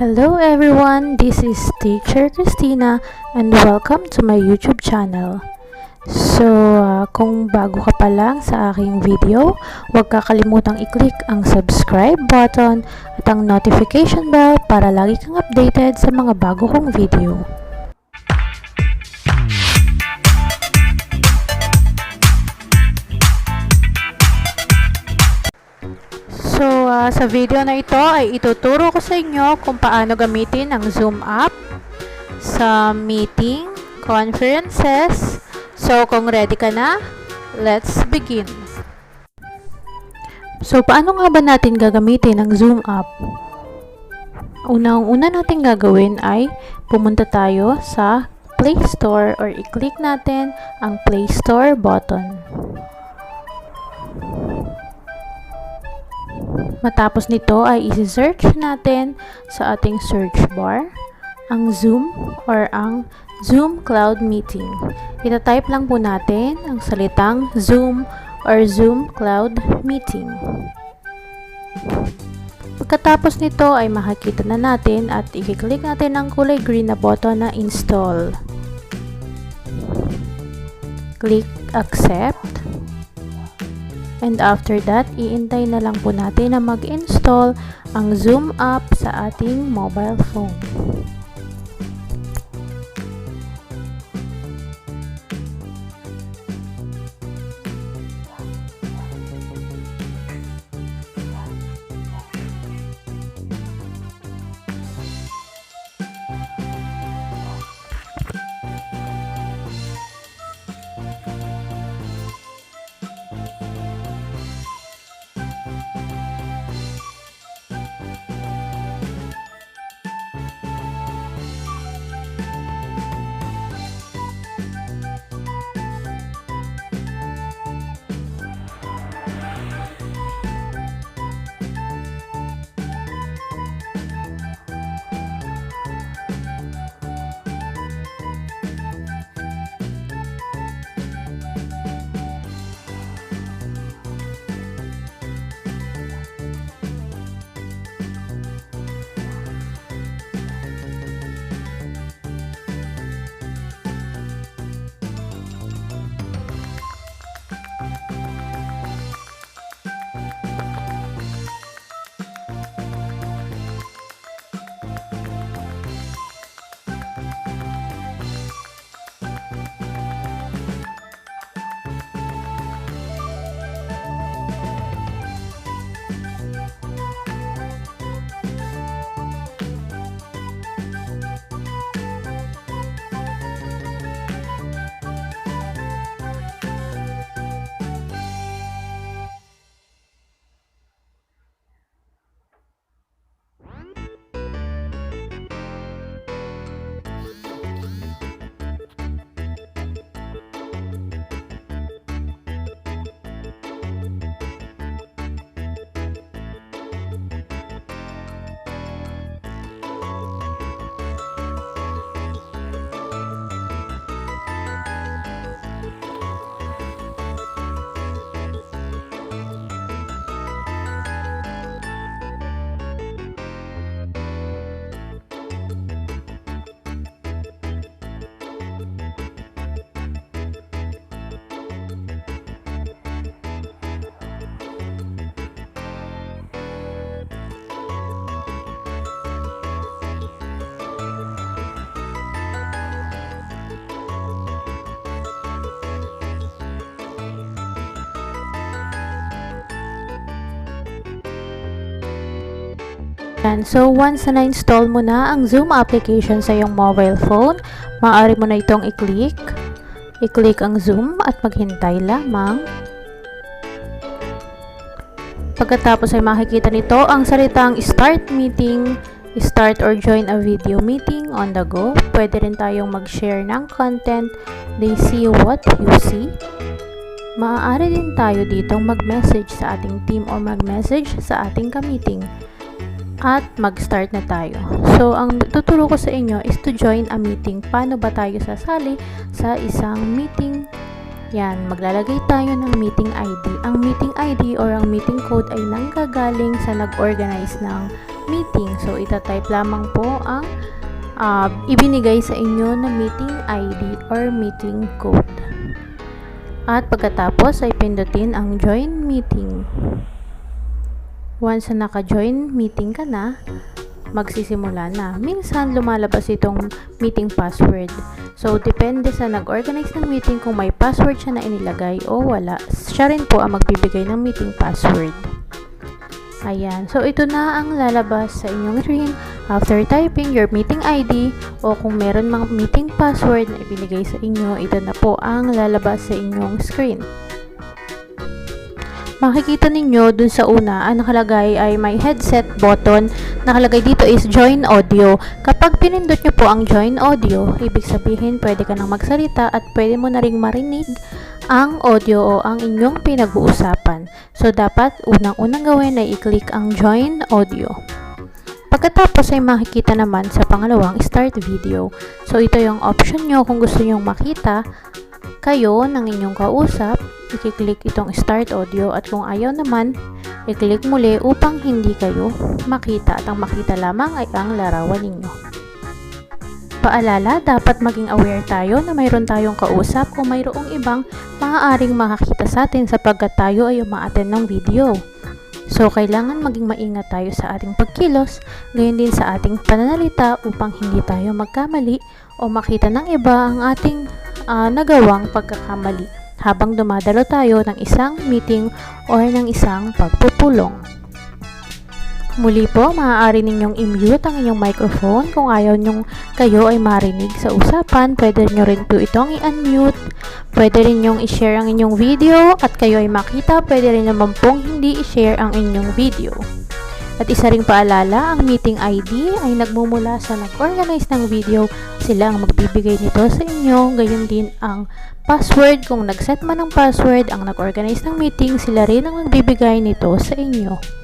Hello everyone, this is Teacher Kristinna and welcome to my YouTube channel. Kung bago ka pa lang sa aking video, huwag kakalimutang i-click ang subscribe button at ang notification bell para lagi kang updated sa mga bago kong video. Sa video na ito ay ituturo ko sa inyo kung paano gamitin ang Zoom app sa meeting, conferences. So, kung ready ka na, let's begin. Paano nga ba natin gagamitin ang Zoom app? Unang-una natin gagawin ay pumunta tayo sa Play Store or i-click natin ang Play Store button. Matapos nito ay isi-search natin sa ating search bar ang Zoom or ang Zoom Cloud Meeting. Ita-type lang po natin ang salitang Zoom or Zoom Cloud Meeting. Pagkatapos nito ay makikita na natin at i-click natin ang kulay green na button na Install. Click Accept. And after that, iintay na lang po natin na mag-install ang Zoom app sa ating mobile phone. So, once na na-install mo na ang Zoom application sa iyong mobile phone, maaari mo na itong i-click. I-click ang Zoom at maghintay lamang. Pagkatapos ay makikita nito ang salitang Start Meeting, Start or Join a Video Meeting on the go. Pwede rin tayong mag-share ng content. They see what you see. Maaari din tayo ditong mag-message sa ating team o mag-message sa ating ka-meeting. At mag-start na tayo. So, ang tuturo ko sa inyo is to join a meeting. Paano ba tayo sasali sa isang meeting? Yan, maglalagay tayo ng meeting ID. Ang meeting ID or ang meeting code ay nanggagaling sa nag-organize ng meeting. So, itatype lamang po ang ibinigay sa inyo na meeting ID or meeting code. At pagkatapos ay pindutin ang join meeting. Once na naka-join meeting ka na, magsisimula na. Minsan lumalabas itong meeting password. So, depende sa nag-organize ng meeting kung may password siya na inilagay o wala. Siya rin po ang magbibigay ng meeting password. Ayan. So, ito na ang lalabas sa inyong screen after typing your meeting ID o kung meron mga meeting password na ibinigay sa inyo, ito na po ang lalabas sa inyong screen. Makikita ninyo dun sa una, ang nakalagay ay may headset button. Nakalagay dito is join audio. Kapag pinindot nyo po ang join audio, ibig sabihin pwede ka nang magsalita at pwede mo na ring marinig ang audio o ang inyong pinag-uusapan. So, dapat unang-unang gawin ay i-click ang join audio. Pagkatapos ay makikita naman sa pangalawang start video. So, ito yung option nyo kung gusto nyong makita kayo ng inyong kausap, i-click itong start audio at kung ayaw naman, i-click muli upang hindi kayo makita at ang makita lamang ay ang larawan ninyo. Paalala, dapat maging aware tayo na mayroon tayong kausap kung mayroong ibang maaaring makakita sa atin sapagkat tayo ay umaattend ng video. So, kailangan maging maingat tayo sa ating pagkilos, gayon din sa ating pananalita upang hindi tayo magkamali o makita ng iba ang ating nagawang pagkakamali habang dumadalo tayo ng isang meeting or ng isang pagpupulong. Muli po, maaari ninyong i-mute ang inyong microphone kung ayaw nyong kayo ay marinig sa usapan. Pwede nyo rin po itong i-unmute. Pwede rin nyong i-share ang inyong video at kayo ay makita. Pwede rin naman pong hindi i-share ang inyong video. At isa ring paalala, ang meeting ID ay nagmumula sa nag-organize ng video. Sila ang magbibigay nito sa inyo. Gayon din ang password. Kung nag-set man ng password, ang nag-organize ng meeting, sila rin ang magbibigay nito sa inyo.